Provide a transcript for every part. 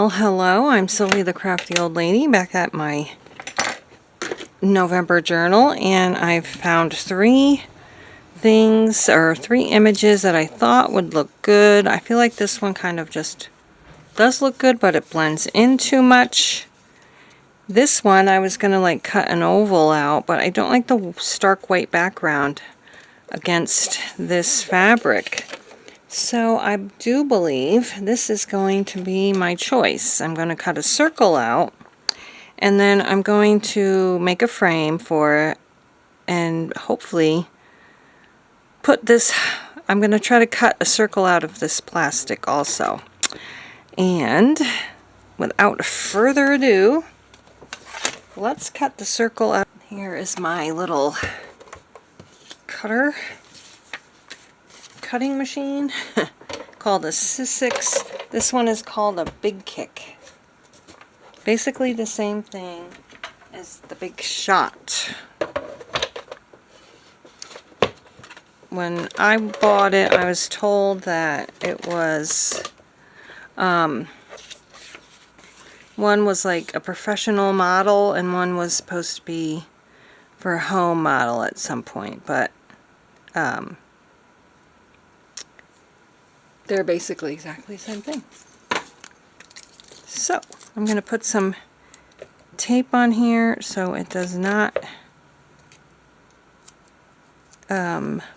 Well, hello, I'm Sylvie the Crafty Old Lady back at my November journal, and I've found three things or three images that I thought would look good. I feel like this one kind of just does look good, but it blends in too much. This one I was going to like cut an oval out, but I don't like the stark white background against this fabric. So I do believe this is going to be my choice. I'm going to cut a circle out, and then I'm going to make a frame for it, and hopefully put this, I'm going to try to cut a circle out of this plastic also. And without further ado, let's cut the circle out. Here is my little cutting machine called a C6. This one is called a Big Kick. Basically the same thing as the Big Shot. When I bought it, I was told that it was one was like a professional model and one was supposed to be for a home model at some point, but they're basically exactly the same thing. So I'm going to put some tape on here so it does not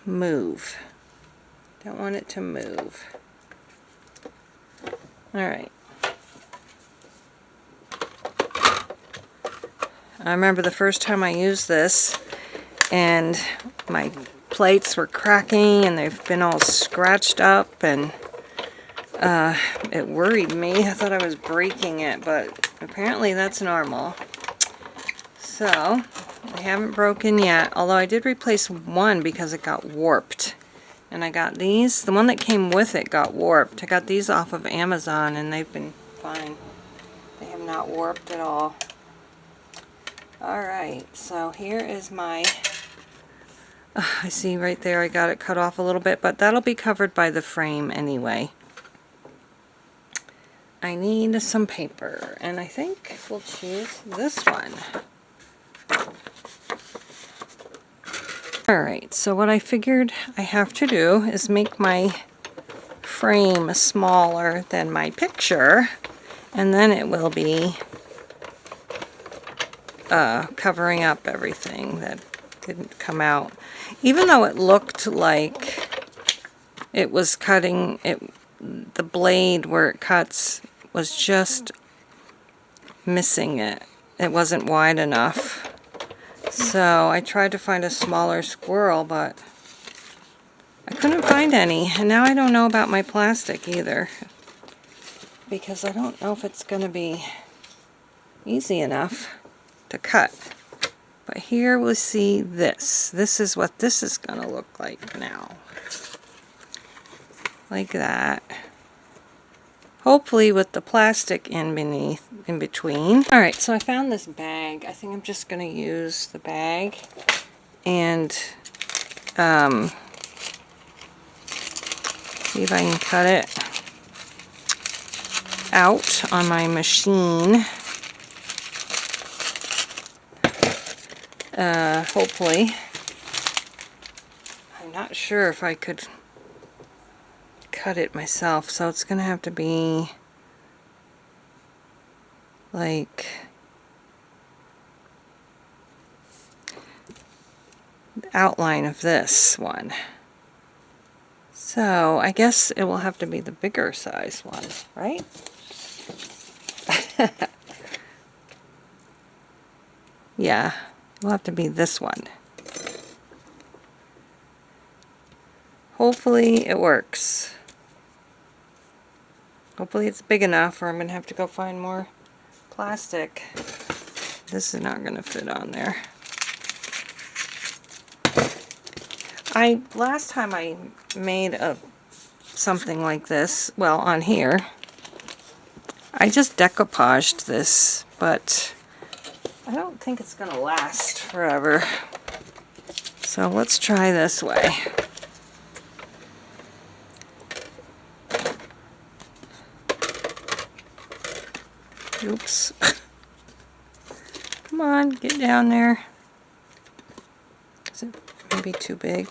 move. Don't want it to move. Alright. I remember the first time I used this and my plates were cracking and they've been all scratched up, and it worried me. I thought I was breaking it, but apparently that's normal. So I haven't broken yet, although I did replace one because it got warped. And I got these, the one that came with it got warped. I got these off of Amazon and they've been fine. They have not warped at all. Alright, so here is my, I see right there I got it cut off a little bit, but that'll be covered by the frame anyway. I need some paper, and I think we'll choose this one. Alright, so what I figured I have to do is make my frame smaller than my picture, and then it will be covering up everything that didn't come out. Even though it looked like it was cutting, the blade where it cuts was just missing it. It wasn't wide enough. So I tried to find a smaller squirrel, but I couldn't find any. And now I don't know about my plastic either, because I don't know if it's going to be easy enough to cut. But here we'll see this. This is what this is going to look like now. Like that. Hopefully with the plastic in between. Alright, so I found this bag. I think I'm just going to use the bag and see if I can cut it out on my machine. Hopefully. I'm not sure if I could cut it myself, so it's gonna have to be like the outline of this one. So I guess it will have to be the bigger size one, right? Yeah, it'll have to be this one. Hopefully it works. Hopefully it's big enough, or I'm going to have to go find more plastic. This is not going to fit on there. Last time I made something like this, well, on here, I just decoupaged this, but I don't think it's going to last forever. So let's try this way. Oops. Come on, get down there. Is it maybe too big?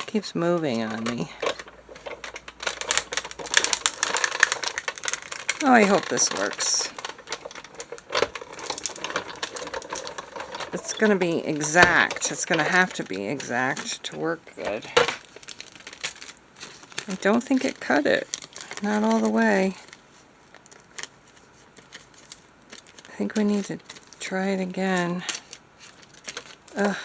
It keeps moving on me. Oh, I hope this works. It's going to be exact. It's going to have to be exact to work good. I don't think it cut it. Not all the way. I think we need to try it again. Ugh.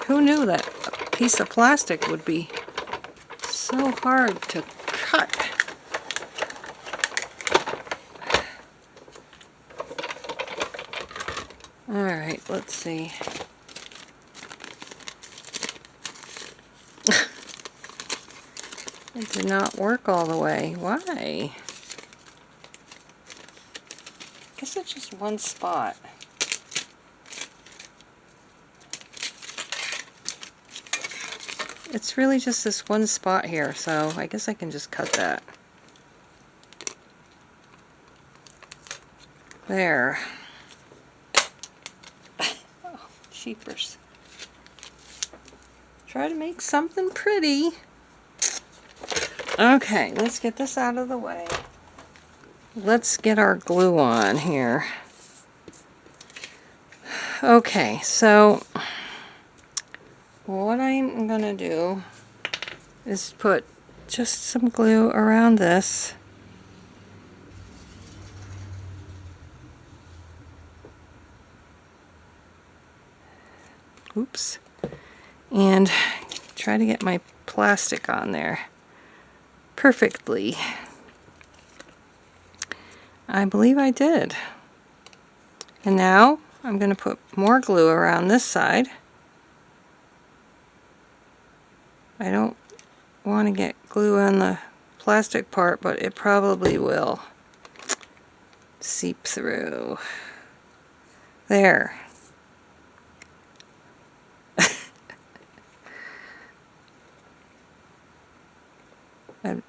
Who knew that a piece of plastic would be so hard to cut? Alright, let's see. It did not work all the way. Why? I guess it's just one spot. It's really just this one spot here, so I guess I can just cut that. There. Oh, jeepers. Try to make something pretty. Okay, let's get this out of the way. Let's get our glue on here. Okay, so what I'm gonna do is put just some glue around this. Oops. And try to get my plastic on there perfectly. I believe I did. And now I'm going to put more glue around this side. I don't want to get glue on the plastic part, but it probably will seep through. There.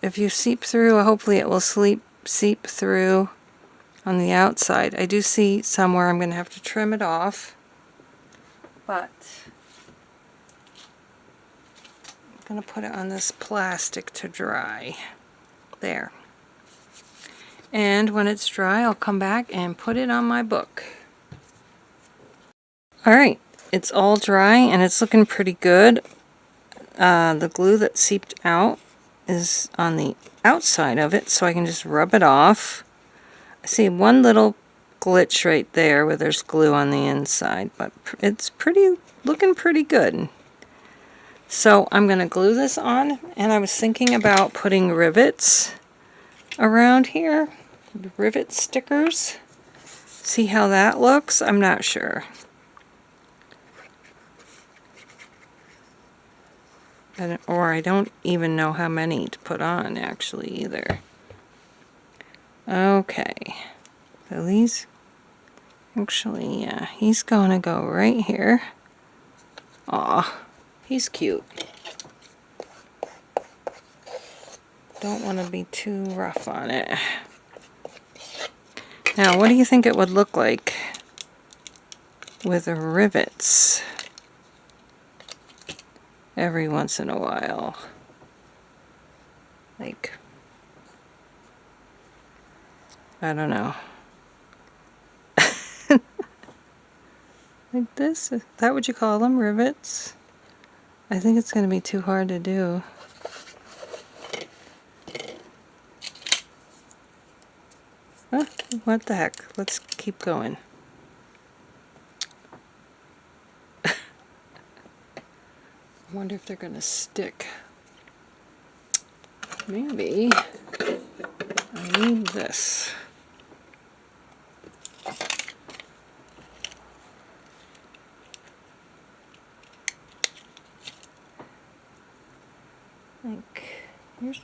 If you seep through, hopefully it will seep through on the outside. I do see somewhere I'm going to have to trim it off, but I'm going to put it on this plastic to dry. There. And when it's dry, I'll come back and put it on my book. Alright, it's all dry and it's looking pretty good. The glue that seeped out is on the outside of it, so I can just rub it off. I see one little glitch right there where there's glue on the inside, but it's looking pretty good. So I'm going to glue this on, and I was thinking about putting rivets around here, rivet stickers. See how that looks? I'm not sure. I don't even know how many to put on actually either. Okay, so these actually, yeah, he's gonna go right here. Aw, he's cute. Don't want to be too rough on it. Now, what do you think it would look like with rivets every once in a while? Like, I don't know. Like this? Is that what you call them? Rivets? I think it's going to be too hard to do. Oh, what the heck? Let's keep going. I wonder if they're going to stick. Maybe I need this. Like, here's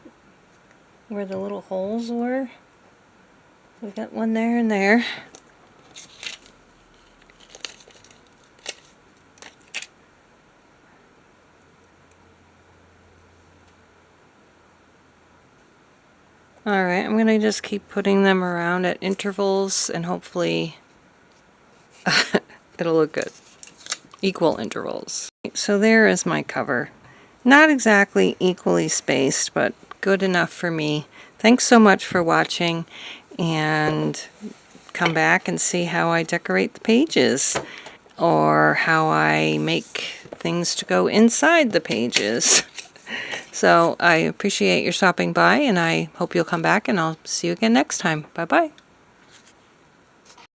where the little holes were. We got one there and there. Alright, I'm going to just keep putting them around at intervals and hopefully it'll look good. Equal intervals. So there is my cover. Not exactly equally spaced, but good enough for me. Thanks so much for watching, and come back and see how I decorate the pages or how I make things to go inside the pages. So I appreciate your stopping by, and I hope you'll come back, and I'll see you again next time. Bye-bye.